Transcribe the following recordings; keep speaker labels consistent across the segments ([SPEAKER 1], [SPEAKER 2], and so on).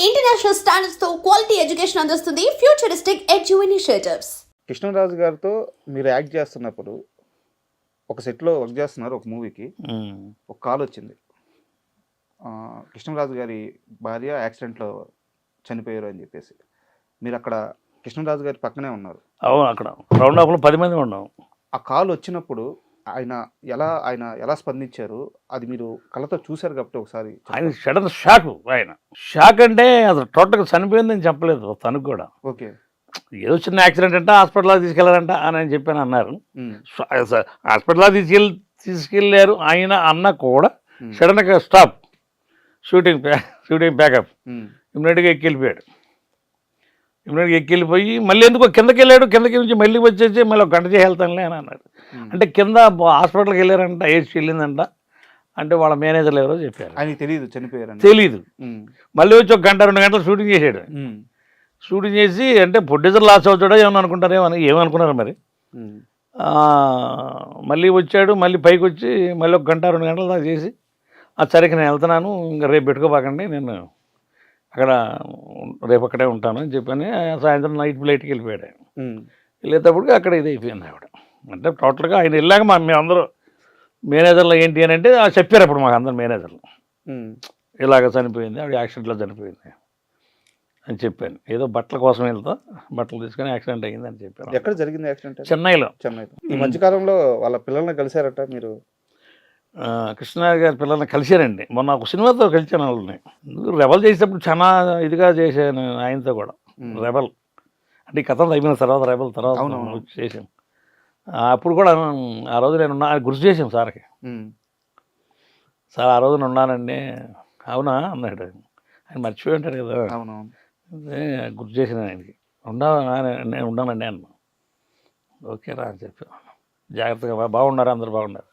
[SPEAKER 1] International standards తో quality education అందిస్తుంది futuristic edu initiatives.
[SPEAKER 2] Krishnaraju గారితో మీరు యాక్ట్ చేస్తున్నప్పుడు ఒక సెట్లో వర్క్ చేస్తున్నారు ఒక మూవీకి. ఒక కాల్ వచ్చింది, కృష్ణరాజు గారి భార్య యాక్సిడెంట్లో చనిపోయారు అని చెప్పేసి. మీరు అక్కడ కృష్ణరాజు గారి పక్కనే ఉన్నారు.
[SPEAKER 3] అవును, అక్కడ రౌండ్ ఆఫ్లో 10 మంది ఉన్నాం.
[SPEAKER 2] ఆ కాల్ వచ్చినప్పుడు ఆయన ఎలా స్పందించారు అది మీరు కళ్ళతో చూశారు కాబట్టి ఒకసారి
[SPEAKER 3] ఆయన సడన్ షాక్ అంటే అసలు టోటల్గా చనిపోయిందని చెప్పలేదు తనకు కూడా.
[SPEAKER 2] ఓకే,
[SPEAKER 3] ఏదో చిన్న యాక్సిడెంట్ అంటే హాస్పిటల్కి తీసుకెళ్లారంట అని చెప్పాను అన్నారు. హాస్పిటల్కి తీసుకెళ్ళారు ఆయన అన్న కూడా సడన్గా స్టాప్ షూటింగ్ బ్యాకప్ ఇమ్మీడియట్గా ఎక్కిపోయాడు. ఇమ్మీడియట్గా ఎక్కిపోయి మళ్ళీ ఎందుకో కిందకి వెళ్ళాడు. కిందకి నుంచి మళ్ళీ వచ్చేసి మళ్ళీ 1 గంట చేసి వెళ్తానులే అని అన్నాడు. అంటే కింద హాస్పిటల్కి వెళ్ళారంట, ఏడ్చి వెళ్ళిందంట. అంటే వాళ్ళ మేనేజర్లు ఎవరో చెప్పారు,
[SPEAKER 2] ఆయనకి తెలియదు చనిపోయారు
[SPEAKER 3] తెలీదు. మళ్ళీ వచ్చి 1 గంట 2 గంటలు షూటింగ్ చేసాడు. షూటింగ్ చేసి అంటే ప్రొడ్యూసర్ లాస్ అవుతాడో ఏమనుకున్నారు మరి. మళ్ళీ వచ్చాడు, మళ్ళీ పైకి వచ్చి మళ్ళీ 1 గంట 2 గంటలు దాకా చేసి సరికి నేను వెళ్తున్నాను, ఇంకా రేపు పెట్టుకోబాకండి, నేను అక్కడ రేపు అక్కడే ఉంటాను అని చెప్పని సాయంత్రం నైట్ ఫ్లైట్కి వెళ్ళిపోయాడు. వెళ్ళేటప్పటికి అక్కడ ఇది అయిపోయింది ఆవిడ. అంటే టోటల్గా ఆయన వెళ్ళాక మేమందరూ మేనేజర్లు ఏంటి అని అంటే చెప్పారు అప్పుడు మాకు అందరు మేనేజర్లు ఇలాగ చనిపోయింది, ఆవిడ యాక్సిడెంట్లో చనిపోయింది అని చెప్పాను. ఏదో బట్టల కోసం వెళ్తా బట్టలు తీసుకొని యాక్సిడెంట్ అయ్యింది అని చెప్పాను.
[SPEAKER 2] ఎక్కడ జరిగింది యాక్సిడెంట్?
[SPEAKER 3] చెన్నైలో.
[SPEAKER 2] ఈ మధ్యకాలంలో వాళ్ళ పిల్లల్ని కలిశారట మీరు?
[SPEAKER 3] కృష్ణరాజు గారి పిల్లల్ని కలిశారండి. మొన్న ఒక సినిమాతో కలిసాను వాళ్ళని. రెబల్ చేసేటప్పుడు చాలా ఇదిగా చేశాను ఆయనతో కూడా. రెబల్ అంటే ఈ కథలు అయిపోయిన తర్వాత రెబల్ తర్వాత చేసాం. అప్పుడు కూడా ఆ రోజు నేను గుర్తు చేసాం సార్కి. సార్ ఆ రోజు ఉన్నానండి. అవునా అన్నాడు. ఆయన మర్చిపోయి ఉంటాడు కదా. గుర్తు చేసిన ఆయనకి. నేను ఉన్నానండి అన్న. ఓకేరా అని చెప్పాను. జాగ్రత్తగా బాగున్నారు, అందరు బాగున్నారు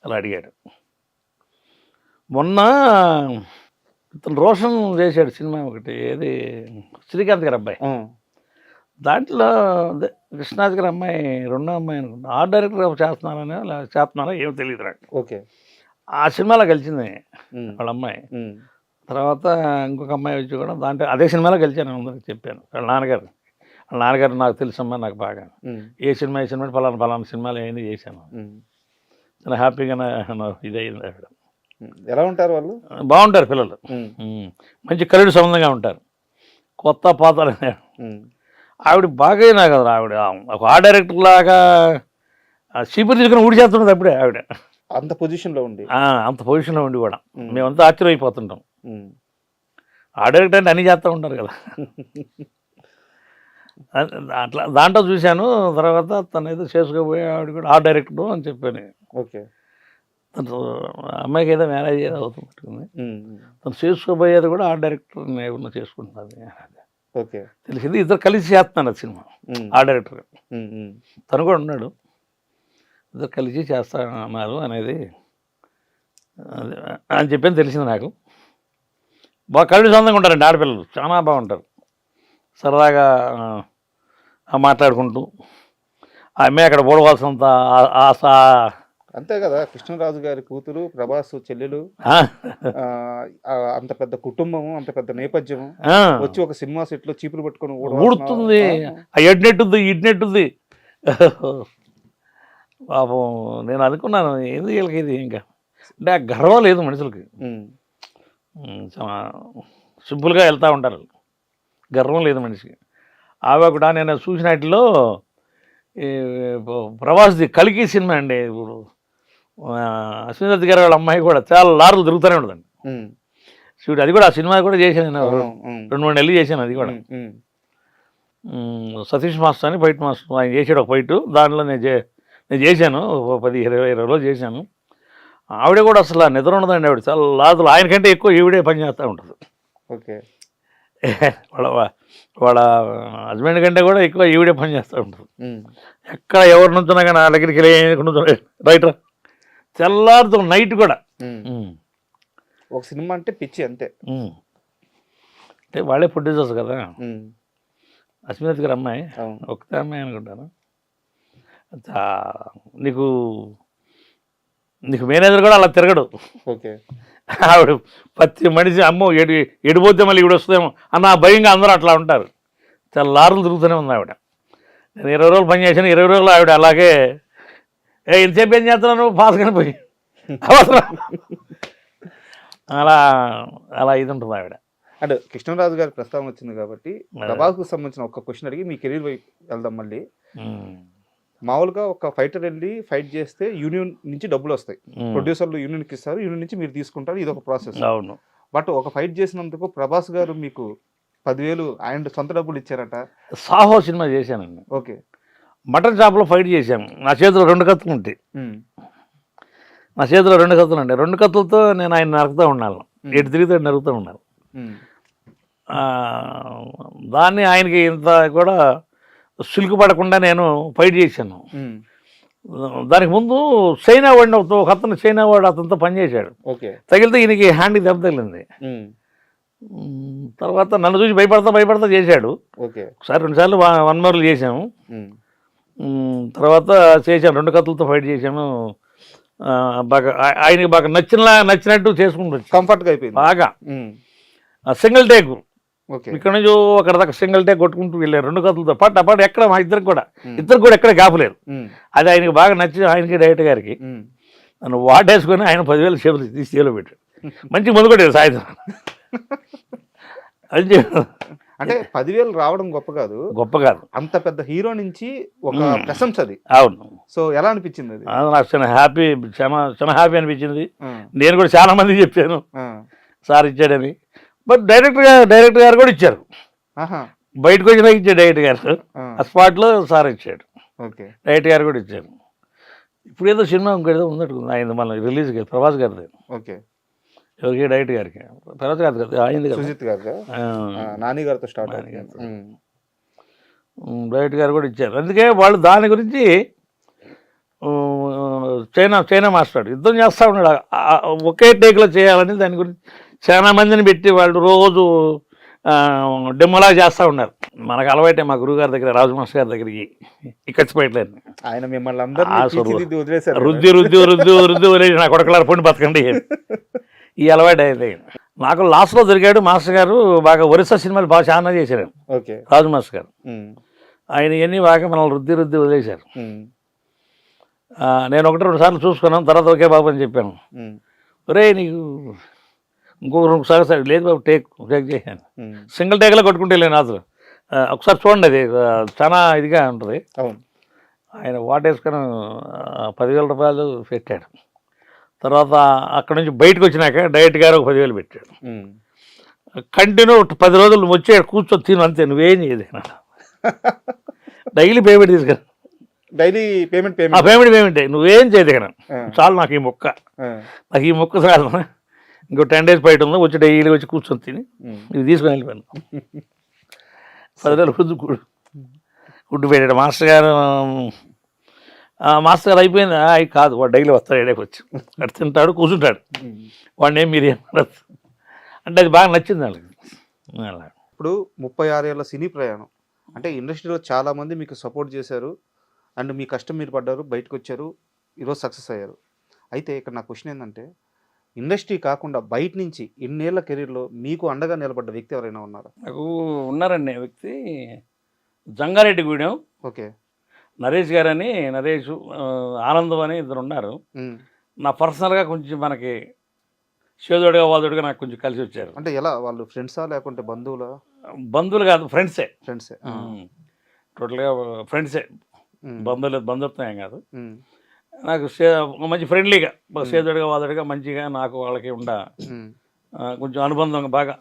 [SPEAKER 3] అలా అడిగాడు. మొన్న ఇతను రోషన్ చేశాడు సినిమా ఒకటి, ఏది శ్రీకాంత్ గారి అబ్బాయి. దాంట్లో కృష్ణరాజు గారి అమ్మాయి రెండో అమ్మాయి అనుకుంటా. ఆర్ట్ డైరెక్టర్ చేస్తున్నారా ఏమో తెలియదు నాకు.
[SPEAKER 2] ఓకే,
[SPEAKER 3] ఆ సినిమాలో కలిసింది వాళ్ళ అమ్మాయి. తర్వాత ఇంకొక అమ్మాయి వచ్చి కూడా దాంట్లో అదే సినిమాలో కలిసాను. అందరికి చెప్పాను. వాళ్ళ నాన్నగారు నాకు తెలుసమ్మా, నాకు బాగా ఏ సినిమా ఫలానా సినిమాలు అయింది చేశాను. చాలా హ్యాపీగా ఇది అయింది. ఆవిడ
[SPEAKER 2] ఎలా ఉంటారు వాళ్ళు?
[SPEAKER 3] బాగుంటారు పిల్లలు, మంచి కరుడు సంబంధంగా ఉంటారు. కొత్త పాత ఆవిడ బాగా నాకు కదా. ఆవిడ ఒక ఆర్ట్ డైరెక్టర్ లాగా చీపురు తీసుకుని ఊడి చేస్తున్నది అప్పుడే ఆవిడ.
[SPEAKER 2] అంత పొజిషన్లో ఉండి
[SPEAKER 3] కూడా మేమంతా ఆశ్చర్యమైపోతుంటాం. ఆర్ట్ డైరెక్టర్ అంటే అన్నీ చేస్తూ ఉంటారు కదా. అట్లా దాంట్లో చూశాను. తర్వాత తను ఏదో చేసుకోబోయే ఆవిడ కూడా ఆర్ట్ డైరెక్టర్ అని చెప్పాను.
[SPEAKER 2] ఓకే,
[SPEAKER 3] తను అమ్మాయికి ఏదో మ్యారేజ్ ఏదో అవుతుంది. తను చేసుకోబోయేది కూడా ఆర్ట్ డైరెక్టర్ ఏమన్నా చేసుకుంటున్నది.
[SPEAKER 2] ఓకే,
[SPEAKER 3] తెలిసింది. ఇద్దరు కలిసి చేస్తున్నాను అది సినిమా. ఆర్ట్ డైరెక్టర్ తను కూడా ఉన్నాడు. ఇద్దరు కలిసి చేస్తున్నారు అనేది అని చెప్పని తెలిసింది నాకు. బాగా కళ్ళు సొంతంగా ఉంటారండి ఆడపిల్లలు, చాలా బాగుంటారు. సరదాగా మాట్లాడుకుంటూ ఆ అమ్మాయి అక్కడ ఓడవలసినంత ఆశ.
[SPEAKER 2] అంతే కదా, కృష్ణరాజు గారి కూతురు, ప్రభాస్ చెల్లెలు, అంత పెద్ద కుటుంబము, అంత పెద్ద నేపథ్యము వచ్చి ఒక సినిమా సెట్ లో చీపులు పట్టుకొని
[SPEAKER 3] ఊడుతుంది. ఇడ్నెట్టుంది పాపం. నేను అనుకున్నాను ఏంది వీళ్ళకి ఇది, ఇంకా అంటే ఆ గర్వం లేదు మనుషులకి. సింపుల్గా వెళ్తూ ఉంటారు, గర్వం లేదు మనిషికి. ఆమె కూడా నేను చూసిన వాటిలో ప్రభాస్ది కల్కి సినిమా అండి. ఇప్పుడు అశ్విని గారి వాళ్ళ అమ్మాయి కూడా చాలా లారీలు తిరుగుతూనే ఉంటుందండి షూట్. అది కూడా ఆ సినిమా కూడా చేశాను నేను 2-3 నెలలు చేశాను. అది కూడా సతీష్ మాస్టర్ అని ఫైట్ మాస్టర్ ఆయన చేసాడు ఒక ఫైట్. దాంట్లో నేను చేశాను 10-20 రోజులు చేశాను. ఆవిడ కూడా అసలు నిద్ర ఉండదండి. ఆవిడ చాలా లాదులు, ఆయనకంటే ఎక్కువ ఈవిడే పని చేస్తూ ఉంటుంది.
[SPEAKER 2] ఓకే,
[SPEAKER 3] వాళ్ళ హస్బెండ్ కంటే కూడా ఎక్కువ ఈవిడే పని చేస్తూ ఉంటుంది. ఎక్కడ ఎవరి నుంచున్నా కానీ నా దగ్గరికి రైట్ తెల్లారుతో నైట్ కూడా.
[SPEAKER 2] ఒక సినిమా అంటే పిచ్చి అంతే.
[SPEAKER 3] అంటే వాళ్ళే ప్రొడ్యూసర్స్ కదా. అశ్విని గారి అమ్మాయి ఒకటే అమ్మాయి అనుకుంటాను. నీకు మేనేజర్ కూడా అలా తిరగడు.
[SPEAKER 2] ఓకే,
[SPEAKER 3] ఆవిడ ప్రతి మనిషి అమ్మో ఎడిపోతే మళ్ళీ ఇవి వస్తుందేమో అన్న భయంగా అందరూ అట్లా ఉంటారు. చాలా లారులు తిరుగుతూనే ఉంది ఆవిడ. నేను 20 రోజులు పని చేశాను, 20 రోజులు ఆవిడ అలాగే ఇంతసేపు ఏం చేస్తున్నాను పాస్ పోయి అవసరం అలా అలా ఇది ఉంటుంది ఆవిడ.
[SPEAKER 2] అంటే కృష్ణరాజు గారి ప్రస్తావన వచ్చింది కాబట్టి ప్రభాస్కు సంబంధించిన ఒక క్వశ్చన్ అడిగి మీ కెరీర్ వైపు వెళ్దాం. మళ్ళీ మామూలుగా ఒక ఫైటర్ వెళ్ళి ఫైట్ చేస్తే యూనియన్ నుంచి డబ్బులు వస్తాయి, ప్రొడ్యూసర్లు యూనియన్కి ఇస్తారు, యూనియన్ నుంచి మీరు తీసుకుంటారు, ఇది ఒక ప్రాసెస్.
[SPEAKER 3] అవును.
[SPEAKER 2] బట్ ఒక ఫైట్ చేసినందుకు ప్రభాస్ గారు మీకు 10,000 ఆయన సొంత డబ్బులు ఇచ్చారట.
[SPEAKER 3] సాహో సినిమా చేశానండి.
[SPEAKER 2] ఓకే.
[SPEAKER 3] మటన్ షాప్లో ఫైట్ చేశాను. నా చేతిలో 2 కత్తులు ఉంటాయి. నా చేతిలో 2 కత్తులు ఉంటాయి. 2 కత్తులతో నేను ఆయన నరుకుతూ ఉన్నాను, ఎటు తిరిగితే నరుకుతూ ఉన్నాను. దాన్ని ఆయనకి ఇంత కూడా సిల్కు పడకుండా నేను ఫైట్ చేశాను. దానికి ముందు చైనా వాడిని ఒక అతను, చైనా వాడు అతనితో పనిచేశాడు. తగిలితే ఈయనకి హ్యాండ్కి దెబ్బ తగిలింది. తర్వాత నన్ను చూసి భయపడతా చేశాడు. ఒకసారి 2 సార్లు 1 మోర్లు చేశాము. తర్వాత చేశాను, 2 కత్తులతో ఫైట్ చేశాను. బాగా ఆయనకి బాగా నచ్చినట్టు చేసుకుంటూ
[SPEAKER 2] కంఫర్ట్గా అయిపోయింది
[SPEAKER 3] బాగా. సింగిల్ టేక్ ఇక్కడ నుంచి అక్కడ దాకా సింగిల్ టేక్ కొట్టుకుంటూ వెళ్ళారు 2 కత్తులతో పాటు ఎక్కడ మా ఇద్దరికి కూడా ఎక్కడ గాపలేదు. అది ఆయనకి బాగా నచ్చి ఆయనకి డైరెక్టర్ గారికి నన్ను వాటేసుకొని ఆయన 10,000 చేతులు తీసి చేలో పెట్టాడు. మంచి ముందు కొట్టాడు సాయంత్రం. అది
[SPEAKER 2] అంటే 10,000 రావడం గొప్ప కాదు, అంత పెద్ద హీరో నుంచి ఒక ప్రశంస అది.
[SPEAKER 3] అవును.
[SPEAKER 2] సో ఎలా అనిపించింది అది?
[SPEAKER 3] నాకు చాలా హ్యాపీ అనిపించింది. నేను కూడా చాలా మందికి చెప్పాను సార్ ఇచ్చాడని. బట్ డైరెక్టర్ గారు కూడా ఇచ్చారు. బయటకు వచ్చినా ఇచ్చాడు డైరెక్టర్ గారు, ఆ స్పాట్లో సార్ ఇచ్చాడు. డైరెక్టర్ గారు కూడా ఇచ్చారు. ఇప్పుడు ఏదో సినిమా ఇంకేదో ఉన్నట్టు ఆయన మళ్ళీ రిలీజ్కి ప్రభాస్ గారిది. ఎవరికి? డైరెక్టర్ గారికి. ప్రభాస్ గారి కదా అయింది కదా,
[SPEAKER 2] సుజిత్ గారు నాని గారితో స్టార్ట్.
[SPEAKER 3] డైరెక్టర్ గారు కూడా ఇచ్చారు. అందుకే వాళ్ళు దాని గురించి చైనా మాస్టర్ యుద్ధం చేస్తూ ఉన్నాడు. ఒకే టేక్లో చేయాలని దాని గురించి చాలా మందిని పెట్టి వాళ్ళు రోజు డెమోలా చేస్తూ ఉన్నారు. మనకు అలవాటే మా గురువు గారి దగ్గర, రాజు మాస్టర్ గారి దగ్గరికి ఇక్కచ్చిపోయట్లేదు.
[SPEAKER 2] ఆయన మిమ్మల్ని అందరూ
[SPEAKER 3] రుద్ది వదిలేసి నా కొడకలారు పొండి బతకండి ఈ అలవాటు అయితే. నాకు లాస్ట్లో దొరికాడు మాస్టర్ గారు. బాగా ఒరిస్సా సినిమాలు బాగా చాలా చేశారు రాజు మాస్టర్ గారు. ఆయన ఇవన్నీ బాగా మనల్ని రుద్ది వదిలేశారు. నేను 1-2 సార్లు చూసుకున్నాను. తర్వాత ఓకే బాబు అని చెప్పాను. ఒరే నీకు ఇంకొక 2 సార్లు లేదు బాబు టేక్ చేశాను. సింగిల్ టేక్లో కొట్టుకుంటే వెళ్ళాను అసలు. ఒకసారి చూడండి, అది చాలా ఇదిగా ఉంటుంది. ఆయన వాటేసుకొని 10,000 రూపాయలు పెట్టాడు. తర్వాత అక్కడ నుంచి బయటకు వచ్చినాక డైరెక్ట్ గారు ఒక 10,000 పెట్టాడు. కంటిన్యూ 10 రోజులు వచ్చే కూర్చొని తిను అంతే, నువ్వేం చేయదు. డైలీ పేమెంట్ తీసుకురా,
[SPEAKER 2] డైలీ పేమెంట్
[SPEAKER 3] నువ్వేం చేయదు కదా, చాలు నాకు ఈ మొక్క చాలు. ఇంకో 10 days బయట ఉందో వచ్చి డైలీ వచ్చి కూర్చొని తిని ఇది తీసుకొని వెళ్ళిపోయాను. 10,000 ఫుడ్ పెట్టాడు మాస్టర్ గారు. అయిపోయింది కాదు, వాడు డైలీ వస్తాడు, ఏడాకి వచ్చి అటు తింటాడు కూర్చుంటాడు. వాడిని మీరు ఏమన్నారు అంటే అది బాగా నచ్చింది వాళ్ళకి. అలా
[SPEAKER 2] ఇప్పుడు 36 ఏళ్ళ సినీ ప్రయాణం అంటే ఇండస్ట్రీలో చాలామంది మీకు సపోర్ట్ చేశారు అండ్ మీ కష్టం మీరు పడ్డారు, బయటకు వచ్చారు, ఈరోజు సక్సెస్ అయ్యారు. అయితే ఇక్కడ నా క్వశ్చన్ ఏంటంటే, ఇండస్ట్రీ కాకుండా బయట నుంచి ఇన్నేళ్ల కెరీర్లో మీకు అండగా నిలబడ్డ వ్యక్తి ఎవరైనా ఉన్నారా?
[SPEAKER 3] నాకు ఉన్నారండి వ్యక్తి, జంగారెడ్డిగూడెం.
[SPEAKER 2] ఓకే.
[SPEAKER 3] నరేష్ గారని, నరేష్ ఆనందం అని ఇద్దరు ఉన్నారు. నా పర్సనల్గా కొంచెం మనకి చేదోడుగా వాదోడుగా నాకు కొంచెం కలిసి వచ్చారు.
[SPEAKER 2] అంటే ఎలా, వాళ్ళు ఫ్రెండ్సా లేకుంటే బంధువులా?
[SPEAKER 3] బంధువులు కాదు, ఫ్రెండ్సే. టోటల్గా ఫ్రెండ్సే, బంధుత్వం ఏం కాదు. నాకు మంచి ఫ్రెండ్లీగా, చేదోడుగా వాదోడుగా మంచిగా నాకు వాళ్ళకి కొంచెం అనుబంధంగా, బాగా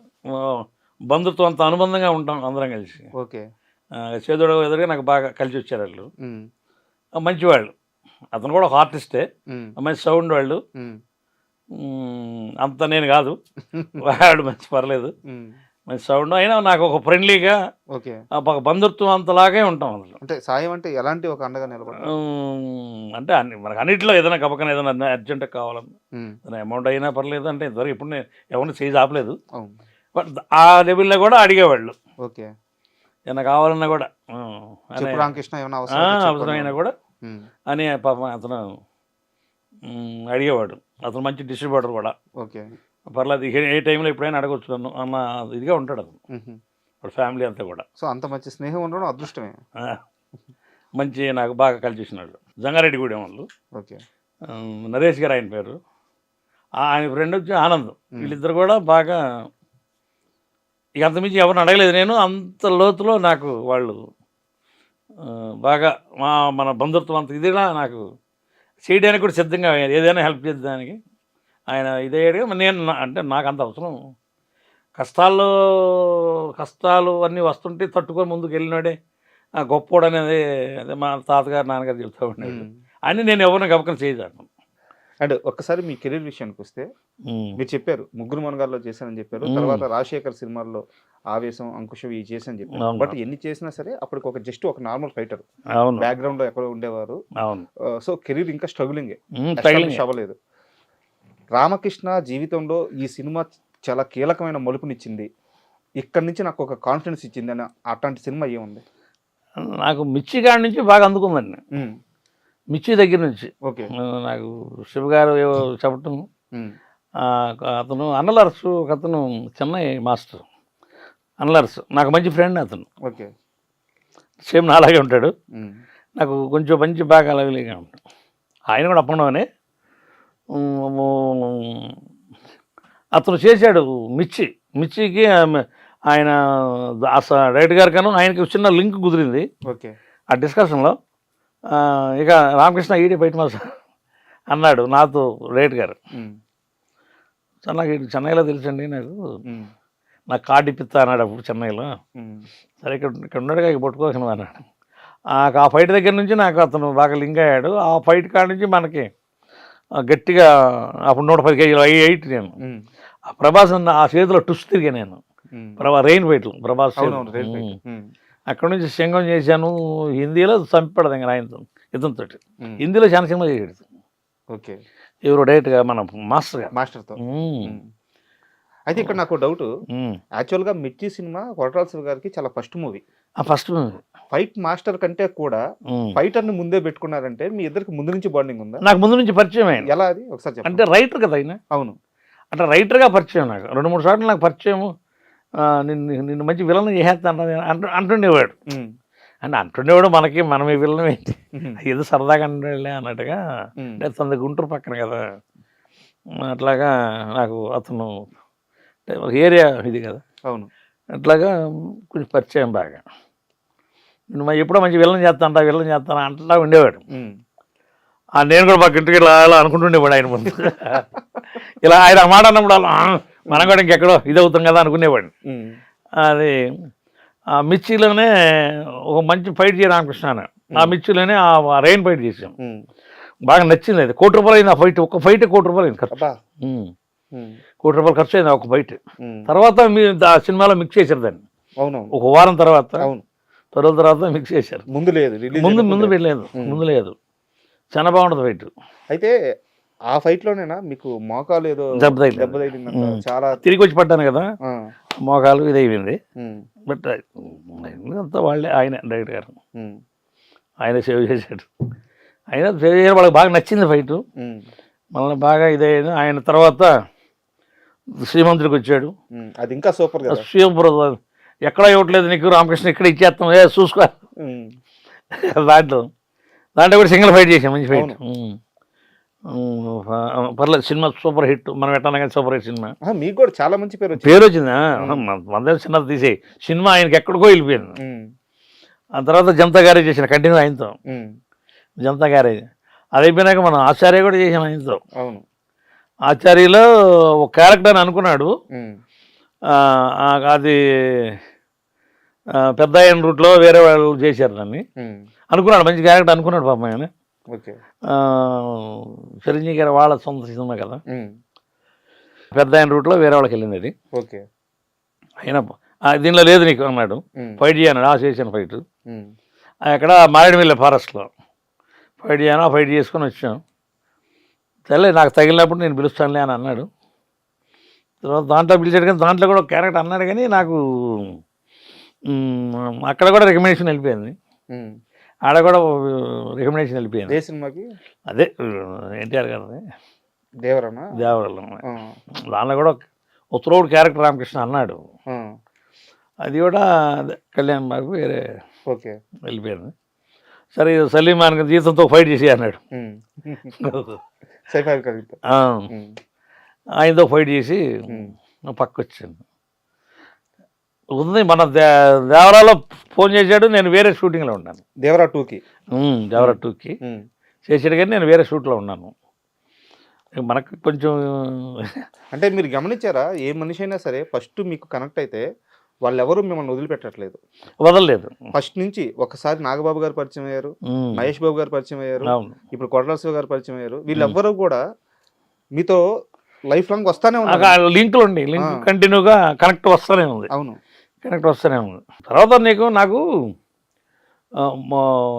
[SPEAKER 3] బంధుత్వం అంత అనుబంధంగా ఉంటాం అందరం కలిసి.
[SPEAKER 2] ఓకే.
[SPEAKER 3] చేదోడుగా వాదోడుగా నాకు బాగా కలిసి వచ్చారు వాళ్ళు. మంచివాళ్ళు. అతను కూడా ఒక ఆర్టిస్టే, మంచి సౌండ్ వాళ్ళు. అంత నేను కాదు, వాడు మంచి పర్లేదు, మంచి సౌండ్. అయినా నాకు ఒక ఫ్రెండ్లీగా, ఒక బంధుత్వం అంతలాగే ఉంటాం అందులో.
[SPEAKER 2] అంటే సాయం అంటే ఎలాంటి ఒక అండగా నిలబడ
[SPEAKER 3] అంటే మనకు అన్నింటిలో ఏదైనా కపకన ఏదైనా అర్జెంట్ కావాలన్నా అమౌంట్ అయినా పర్లేదు అంటే ఇంతవరకు ఇప్పుడు నేను ఎవరిని చేసి ఆపలేదు. బట్ ఆ లెవెల్లో కూడా అడిగేవాళ్ళు.
[SPEAKER 2] ఓకే.
[SPEAKER 3] ఏమైనా కావాలన్నా కూడా,
[SPEAKER 2] రామకృష్ణ ఏమైనా
[SPEAKER 3] అవసరమైనా కూడా అని పాపం అతను అడిగేవాడు. అతను మంచి డిస్ట్రిబ్యూటర్ కూడా.
[SPEAKER 2] ఓకే.
[SPEAKER 3] పర్లేదు ఏ టైంలో ఎప్పుడైనా అడగొచ్చు నన్ను అన్న ఇదిగా ఉంటాడు అతను.
[SPEAKER 2] మ్మ్.
[SPEAKER 3] వాడు ఫ్యామిలీ అంతా కూడా
[SPEAKER 2] సో అంత మంచి స్నేహం ఉండడం అదృష్టమే.
[SPEAKER 3] ఆ, మంచి నాకు బాగా కలిసి వచ్చినాడు. జంగారెడ్డిగూడెం వాళ్ళు,
[SPEAKER 2] ఓకే.
[SPEAKER 3] నరేష్ గారు ఆయన పేరు, ఆయన ఫ్రెండ్ వచ్చి ఆనంద్. వీళ్ళిద్దరు కూడా బాగా, ఇక అంతమించి ఎవరిని అడగలేదు నేను. అంత లోతులో నాకు వాళ్ళు బాగా మన బంధుత్వం అంత ఇదిగా నాకు చేయడానికి కూడా సిద్ధంగా ఏదైనా హెల్ప్ చేద్దానికి ఆయన ఇదయ్యాడుగా. నేను అంటే నాకు అంత అవసరం, కష్టాలు అన్నీ వస్తుంటే తట్టుకొని ముందుకు వెళ్ళినాడే గొప్పోడు అనేది అదే మా తాతగారు నాన్నగారు చెప్తా ఉండేది. అని నేను ఎవరిని గబకం చేయదాను.
[SPEAKER 2] అండ్ ఒక్కసారి మీ కెరీర్ విషయానికి వస్తే, మీరు చెప్పారు ముగ్గురు మనగాల్లో చేశానని చెప్పారు, తర్వాత రాజశేఖర్ సినిమాల్లో ఆవేశం, అంకుశం ఇవి చేశానని చెప్పారు. బట్ ఎన్ని చేసినా సరే అప్పటికి ఒక నార్మల్ ఫైటర్ బ్యాక్గ్రౌండ్ లో ఎక్కడో ఉండేవారు. సో కెరీర్ ఇంకా స్ట్రగులింగ్ అవ్వలేదు. రామకృష్ణ జీవితంలో ఈ సినిమా చాలా కీలకమైన మలుపునిచ్చింది, ఇక్కడి నుంచి నాకు ఒక కాన్ఫిడెన్స్ ఇచ్చింది అని అట్లాంటి సినిమా ఏముంది?
[SPEAKER 3] నాకు మిర్చి కాడి నుంచి బాగా అందుకుందండి. మిర్చి దగ్గర నుంచి
[SPEAKER 2] ఓకే.
[SPEAKER 3] నాకు శివగారు చెప్పటం, అతను అన్నలర్సు, అతను చెన్నై మాస్టర్ అన్నలర్సు, నాకు మంచి ఫ్రెండ్ అతను.
[SPEAKER 2] ఓకే.
[SPEAKER 3] సేమ్ నాలాగే ఉంటాడు, నాకు కొంచెం మంచి బాగా అలవిలిగా ఉంటాడు. ఆయన కూడా అప్పండవనే. అతను చేశాడు మిర్చికి ఆయన డైరెక్టర్ గారు కాను ఆయనకి చిన్న లింక్ కుదిరింది.
[SPEAKER 2] ఓకే.
[SPEAKER 3] ఆ డిస్కషన్లో ఇక రామకృష్ణ ఈడి బయట మాస అన్నాడు నాతో డైరెక్టర్ గారు. నాకు చెన్నైలో తెలుసండి, నాకు కార్డు ఇప్పిస్తా అన్నాడు అప్పుడు చెన్నైలో. సరే ఇక్కడ ఉన్నాడుగా ఇక పట్టుకోకుండా అన్నాడు. ఆ ఫైట్ దగ్గర నుంచి నాకు అతను బాగా లింక్ అయ్యాడు. ఆ ఫైట్ కాడ నుంచి మనకి గట్టిగా అప్పుడు 110 కేజీలు 8 నేను. ఆ ప్రభాస్ ఆ చేతిలో టుస్ తిరిగా నేను, రెయిన్ ఫైట్లు ప్రభాస్. అక్కడ నుంచి సింగం చేశాను. హిందీలో చంపడదు ఇంకా ఆయనతో, ఇతనితో. హిందీలో చాలా సినిమా చేసాడు.
[SPEAKER 2] ఓకే.
[SPEAKER 3] ఎవరు డైరెక్ట్గా మన మాస్టర్తో.
[SPEAKER 2] అయితే ఇక్కడ నాకు డౌట్, యాక్చువల్గా మిర్చి సినిమా కొరటాల శివ గారికి చాలా first movie.
[SPEAKER 3] First movie
[SPEAKER 2] fight master కంటే కూడా ఫైటర్ని ముందే పెట్టుకున్నారంటే మీ ఇద్దరికి ముందు నుంచి బాండింగ్ ఉందా?
[SPEAKER 3] నాకు ముందు నుంచి పరిచయం అయింది.
[SPEAKER 2] ఎలా అది ఒకసారి చెప్పండి.
[SPEAKER 3] అంటే రైటర్ కదా ఆయన.
[SPEAKER 2] అవును.
[SPEAKER 3] అంటే రైటర్గా పరిచయం, నాకు 2-3 సార్లు నాకు పరిచయం. నిన్ను మంచి విలన్ చేసేస్తాను అంటుండేవాడు. అంటే అంటుండేవాడు, మనం ఈ విలనం ఏంటి ఏదో సరదాగా అంటుండే అన్నట్టుగా. అంటే తన గుంటూరు పక్కన కదా, అట్లాగా నాకు అతను ఏరియా ఇది కదా.
[SPEAKER 2] అవును.
[SPEAKER 3] అట్లాగా కొంచెం పరిచయం బాగా. నేను ఎప్పుడో మంచి విలన్ చేస్తాను అంటలా ఉండేవాడు. నేను కూడా మాకు ఇంటికి ఇలా అనుకుంటుండేవాడు ఆయన ముందు. ఇలా ఆయన మాట అన్నప్పుడు అలా మనం కూడా ఇంకెక్కడో ఇది అవుతాం కదా అనుకునేవాడిని. అది ఆ మిర్చిలోనే ఒక మంచి ఫైట్ చేయడం రామకృష్ణ. ఆ మిర్చిలోనే ఆ రెయిన్ ఫైట్ చేసాం, బాగా నచ్చింది. అది ₹1,00,00,000 అయింది ఆ ఫైట్. ఒక ఫైట్ ₹1,00,00,000 అయింది ఖర్చు. ₹1,00,00,000 ఖర్చు అయింది ఒక ఫైట్. తర్వాత మీరు ఆ సినిమాలో మిక్స్ చేశారు దాన్ని. ఒక వారం తర్వాత మిక్స్ చేశారు. ముందు లేదు చాలా బాగుంటుంది ఫైట్.
[SPEAKER 2] అయితే ఆ ఫైట్ లోనేనా మీకు మోకాలు ఏదో దెబ్బ తగిలిందంట? చాలా
[SPEAKER 3] తిరిగి వచ్చి పడ్డాను కదా, మోకాలు ఇది అయిపోయింది. బట్ అంతా వాళ్ళే, ఆయన డైరెక్టర్ గారు ఆయన సేవ్ చేశాడు. ఆయన సేవ్ చేయడం వాళ్ళకి బాగా నచ్చింది ఫైట్. మళ్ళీ బాగా ఇదయ్యేది. ఆయన తర్వాత శ్రీమంతుడికి వచ్చాడు,
[SPEAKER 2] అది ఇంకా సూపర్ కదా.
[SPEAKER 3] సూపర్, ఎక్కడ ఇవ్వట్లేదు నీకు రామకృష్ణ, ఇక్కడ ఇచ్చేస్తాం చూసుకో. దాంట్లో కూడా సింగిల్ ఫైట్ చేసాం, మంచి ఫైట్. పర్లేదు, సినిమా సూపర్ హిట్. మనం ఎట్లా కానీ సూపర్ హిట్ సినిమా. మీకు కూడా చాలా మంచి పేరు వచ్చిందా. మందే చిన్నది తీసేయి సినిమా ఆయనకి ఎక్కడికో వెళ్ళిపోయింది. ఆ తర్వాత జనతా గ్యారేజ్ చేసిన కంటిన్యూ ఆయనతో. జనతా గ్యారేజ్ అది అయిపోయినాక మనం ఆచార్య కూడా చేసాం ఆయనతో.
[SPEAKER 2] అవును.
[SPEAKER 3] ఆచార్యలో ఒక క్యారెక్టర్ అని అనుకున్నాడు, అది పెద్ద ఆయన రూట్లో వేరే వాళ్ళు చేశారు దాన్ని అనుకున్నాడు. మంచి క్యారెక్టర్ అనుకున్నాడు పాపం ఆయన. చిరంజీవి గారు వాళ్ళ సొంత సినిమా కదా, పెద్ద ఆయన రూట్లో వేరే వాళ్ళకి వెళ్ళింది అది. అయినా దీనిలో లేదు నీకు అన్నాడు, ఫైట్ చేయన్నాడు. చేశాను ఫైట్ అక్కడ మారేడుమిల్లి ఫారెస్ట్లో ఫైట్ చేయను. ఫైట్ చేసుకొని వచ్చాను. సరే నాకు తగిలినప్పుడు నేను పిలుస్తానులే అని అన్నాడు. తర్వాత దాంట్లో పిలిచాడు, కానీ దాంట్లో కూడా క్యారెక్టర్ అన్నాడు, కానీ నాకు అక్కడ కూడా రికమెండేషన్ వెళ్ళిపోయింది. ఆడ కూడా రికమెండేషన్ వెళ్ళిపోయింది.
[SPEAKER 2] ఏ సినిమాకి?
[SPEAKER 3] అదే ఎన్టీఆర్ గారిది
[SPEAKER 2] దేవరనా?
[SPEAKER 3] దేవరలో
[SPEAKER 2] ఆ,
[SPEAKER 3] దానిలో కూడా ఉత్తరోడు క్యారెక్టర్ రామకృష్ణ అన్నాడు.
[SPEAKER 2] ఆ,
[SPEAKER 3] అది కూడా అదే కళ్యాణ్ బాబు వేరే
[SPEAKER 2] ఓకే.
[SPEAKER 3] వెళ్ళిపోయింది. సరే సలీమాన్ జీతంతో ఫైట్ చేసి అన్నాడు.
[SPEAKER 2] ఉమ్. సైఫ్ అలీ ఖాన్తో.
[SPEAKER 3] ఆ,
[SPEAKER 2] ఉమ్,
[SPEAKER 3] ఆయనతో ఫైట్ చేసి
[SPEAKER 2] ఉమ్,
[SPEAKER 3] పక్క వచ్చాను. ఉంది మన దేవరాలో ఫోన్ చేశాడు, నేను వేరే షూటింగ్లో ఉన్నాను.
[SPEAKER 2] దేవరా 2కి.
[SPEAKER 3] దేవరా 2కి
[SPEAKER 2] ఉమ్,
[SPEAKER 3] చేసాడు కానీ నేను వేరే షూట్లో ఉన్నాను. మనకు కొంచెం
[SPEAKER 2] అంటే మీరు గమనించారా, ఏ మనిషి అయినా సరే ఫస్ట్ మీకు కనెక్ట్ అయితే వాళ్ళెవరూ మిమ్మల్ని వదిలిపెట్టట్లేదు.
[SPEAKER 3] వదలలేదు.
[SPEAKER 2] ఫస్ట్ నుంచి ఒకసారి నాగబాబు గారు పరిచయం అయ్యారు,
[SPEAKER 3] ఉమ్,
[SPEAKER 2] మహేష్ బాబు గారు పరిచయం అయ్యారు,
[SPEAKER 3] అవును.
[SPEAKER 2] ఇప్పుడు కొడల శివ గారు పరిచయం అయ్యారు. వీళ్ళెవ్వరూ కూడా మీతో లైఫ్ లాంగ్ వస్తానే ఉన్నారు.
[SPEAKER 3] లింకులు ఉండి లింక్ కంటిన్యూగా కనెక్ట్ వస్తూనే ఉంది.
[SPEAKER 2] అవును.
[SPEAKER 3] కనెక్ట్ వస్తూనే ఉంది. తర్వాత నాకు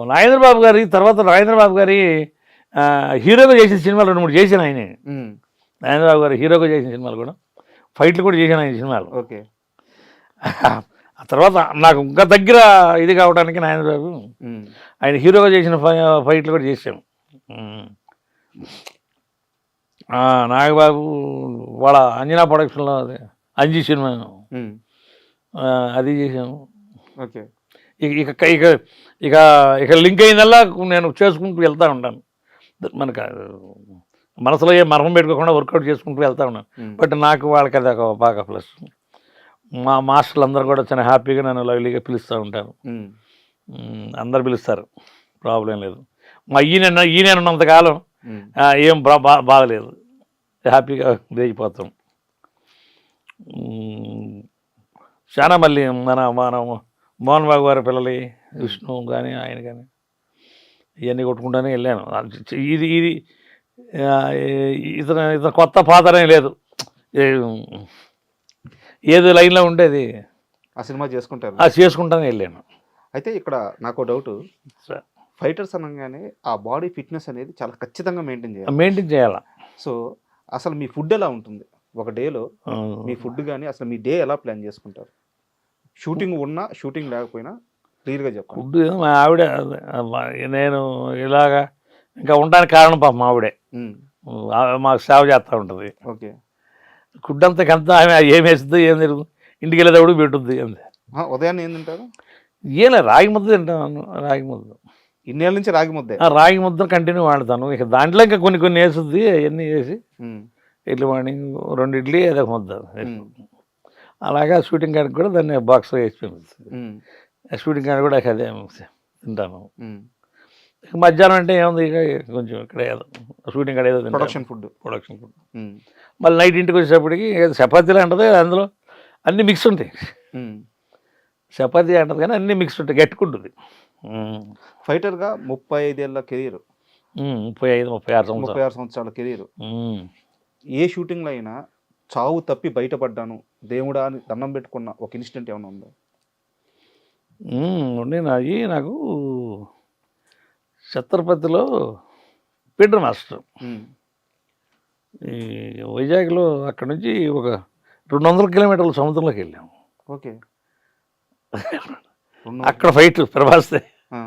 [SPEAKER 3] నాగేంద్ర బాబు గారి తర్వాత హీరోగా చేసిన సినిమాలు 2-3 చేసిన ఆయనే.
[SPEAKER 2] ఉమ్,
[SPEAKER 3] నాగేంద్ర బాబు గారు హీరోగా చేసిన సినిమాలు కూడా, ఫైట్లు కూడా చేసిన ఆయన సినిమాలు.
[SPEAKER 2] ఓకే.
[SPEAKER 3] ఆ తర్వాత నాకు ఇంకా దగ్గర ఇది కావడానికి నాగేంద్ర బాబు
[SPEAKER 2] ఉమ్,
[SPEAKER 3] ఆయన హీరోగా చేసిన ఫైట్లు కూడా చేసాం. నాగబాబు వాళ్ళ అంజనా ప్రొడక్షన్లో అది అంజీ సినిమా
[SPEAKER 2] ఉమ్,
[SPEAKER 3] అది చేసాము.
[SPEAKER 2] ఓకే.
[SPEAKER 3] ఇక ఇక ఇక ఇక లింక్ అయిందల్లా నేను చేసుకుంటూ వెళ్తూ ఉంటాను. మనకు మనసులో ఏ మర్మం పెట్టుకోకుండా వర్కౌట్ చేసుకుంటూ వెళ్తూ ఉన్నాను.
[SPEAKER 2] ఉమ్,
[SPEAKER 3] బట్ నాకు వాళ్ళకి అది ఒక బాగా ప్లస్. మా మాస్టర్లు అందరూ కూడా చాలా హ్యాపీగా నన్ను లవ్లీగా పిలుస్తూ ఉంటారు.
[SPEAKER 2] ఉమ్,
[SPEAKER 3] అందరు పిలుస్తారు, ప్రాబ్లం లేదు. మా ఈయన ఉన్నంతకాలం
[SPEAKER 2] ఉమ్,
[SPEAKER 3] ఏం బాగలేదు, హ్యాపీగా దిగిపోతాం. చాలా మళ్ళీ మన మోహన్ బాబు గారి పిల్లలు విష్ణు కానీ ఆయన కానీ ఇవన్నీ కొట్టుకుంటూనే వెళ్ళాను. ఇది ఇతను కొత్త పాతనే లేదు, ఏదో లైన్లో ఉండేది
[SPEAKER 2] ఆ సినిమా చేసుకుంటారు.
[SPEAKER 3] అది చేసుకుంటానే వెళ్ళాను.
[SPEAKER 2] అయితే ఇక్కడ నాకు డౌట్,
[SPEAKER 3] సార్
[SPEAKER 2] ఫైటర్స్ అనగానే ఆ బాడీ ఫిట్నెస్ అనేది చాలా ఖచ్చితంగా మెయింటైన్ చేయాలి.
[SPEAKER 3] మెయింటైన్ చేయాలా.
[SPEAKER 2] సో అసలు మీ ఫుడ్ ఎలా ఉంటుంది ఒక డేలో? మీ ఫుడ్ కానీ అసలు మీ డే ఎలా ప్లాన్ చేసుకుంటారు? షూటింగ్ ఉన్నా షూటింగ్ లేకపోయినా క్లియర్గా చెప్పండి.
[SPEAKER 3] ఫుడ్ మా ఆవిడ, నేను ఇలాగా ఇంకా ఉండడానికి కారణం పాప మా ఆవిడే.
[SPEAKER 2] ఉమ్,
[SPEAKER 3] మాకు సేవ చేస్తూ ఉంటుంది.
[SPEAKER 2] ఓకే.
[SPEAKER 3] ఫుడ్ అంతా ఆమె ఏం వేస్తుంది, ఏం తిరుగుతుంది, ఇంటికి వెళ్ళేటప్పుడు పెట్టుద్ది అంతే.
[SPEAKER 2] ఉదయాన్నే ఏం తింటారు?
[SPEAKER 3] ఏలే రాగి ముద్ద తింటాను. రాగి ముద్ద
[SPEAKER 2] ఇన్నేళ్ళ నుంచి రాగి ముద్దే.
[SPEAKER 3] రాగి ముద్ద కంటిన్యూ వాడతాను. ఇక దాంట్లో ఇంకా కొన్ని వేస్తుంది, అవన్నీ వేసి
[SPEAKER 2] ఉమ్,
[SPEAKER 3] ఇడ్లీ మార్నింగ్ 2 ఇడ్లీ ఏదో ఒక ముద్ద.
[SPEAKER 2] ఉమ్,
[SPEAKER 3] అలాగా షూటింగ్ కాడికి కూడా దాన్ని బాక్స్లో వేసి పంపిస్తుంది.
[SPEAKER 2] ఉమ్,
[SPEAKER 3] షూటింగ్ కాడ కూడా అదే తింటాను.
[SPEAKER 2] ఉమ్.
[SPEAKER 3] ఇక మధ్యాహ్నం అంటే ఏముంది, ఇక కొంచెం ఇక్కడ ఏదో షూటింగ్ కాడ ఏదో
[SPEAKER 2] ప్రొడక్షన్ ఫుడ్. ఉమ్,
[SPEAKER 3] మళ్ళీ నైట్ ఇంటికి వచ్చేటప్పటికి చపాతీలు అంటది, అందులో అన్నీ మిక్స్ ఉంటాయి.
[SPEAKER 2] ఉమ్.
[SPEAKER 3] చపాతీ అంటది కానీ అన్నీ మిక్స్ ఉంటాయి, గట్టుకుంటుంది.
[SPEAKER 2] ఫైటర్గా 35 ఏళ్ళ కెరీర్,
[SPEAKER 3] 35-36 సంవత్సరాలు.
[SPEAKER 2] 36 సంవత్సరాల కెరీర్. ఏ షూటింగ్లో అయినా చావు తప్పి బయటపడ్డాను దేవుడా అని దండం పెట్టుకున్న ఒక ఇన్సిడెంట్ ఏమైనా ఉందా?
[SPEAKER 3] ఉండి నాకు ఛత్రపతిలో పీటర్ మాస్టర్
[SPEAKER 2] ఉమ్,
[SPEAKER 3] ఈ వైజాగ్లో అక్కడ నుంచి ఒక 200 కిలోమీటర్ల సముద్రంలోకి వెళ్ళాము.
[SPEAKER 2] ఓకే.
[SPEAKER 3] అక్కడ ఫైట్ ప్రభాస్తే,
[SPEAKER 2] ఆ,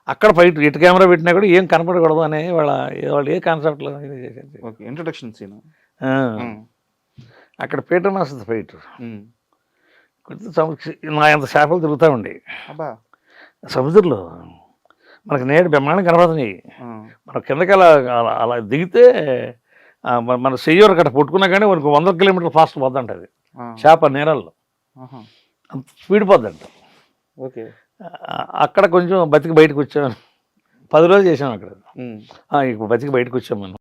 [SPEAKER 3] అక్కడ ఫైట్ ఇటు కెమెరా పెట్టినా కూడా ఏం కనపడకూడదు అనే వాళ్ళు ఏ కాన్సెప్ట్లో చేసేది.
[SPEAKER 2] ఓకే. Introduction scene.
[SPEAKER 3] అక్కడ పీటర్ మాస్టర్ ఫైట్
[SPEAKER 2] ఉమ్,
[SPEAKER 3] నా ఎంత చేపలు తిరుగుతూ ఉండి
[SPEAKER 2] అబ్బా.
[SPEAKER 3] సముద్రంలో మనకు నేడు బ్రహ్మాండం కనబడుతున్నాయి.
[SPEAKER 2] ఆ,
[SPEAKER 3] మన కిందకి అలా దిగితే మన చెయ్యరు అక్కడ పుట్టుకున్నా కానీ మనకు 100 కిలోమీటర్లు ఫాస్ట్ పోద్దంటది
[SPEAKER 2] ఆ,
[SPEAKER 3] చేప నీళ్ళల్లో,
[SPEAKER 2] ఆహా.
[SPEAKER 3] అంత స్పీడ్ పోద్దంట.
[SPEAKER 2] ఓకే.
[SPEAKER 3] అక్కడ కొంచెం బతికి బయటకు వచ్చాము. 10 రోజులు చేసాము అక్కడ.
[SPEAKER 2] ఉమ్.
[SPEAKER 3] ఇప్పుడు బతికి బయటకు వచ్చాము మనం.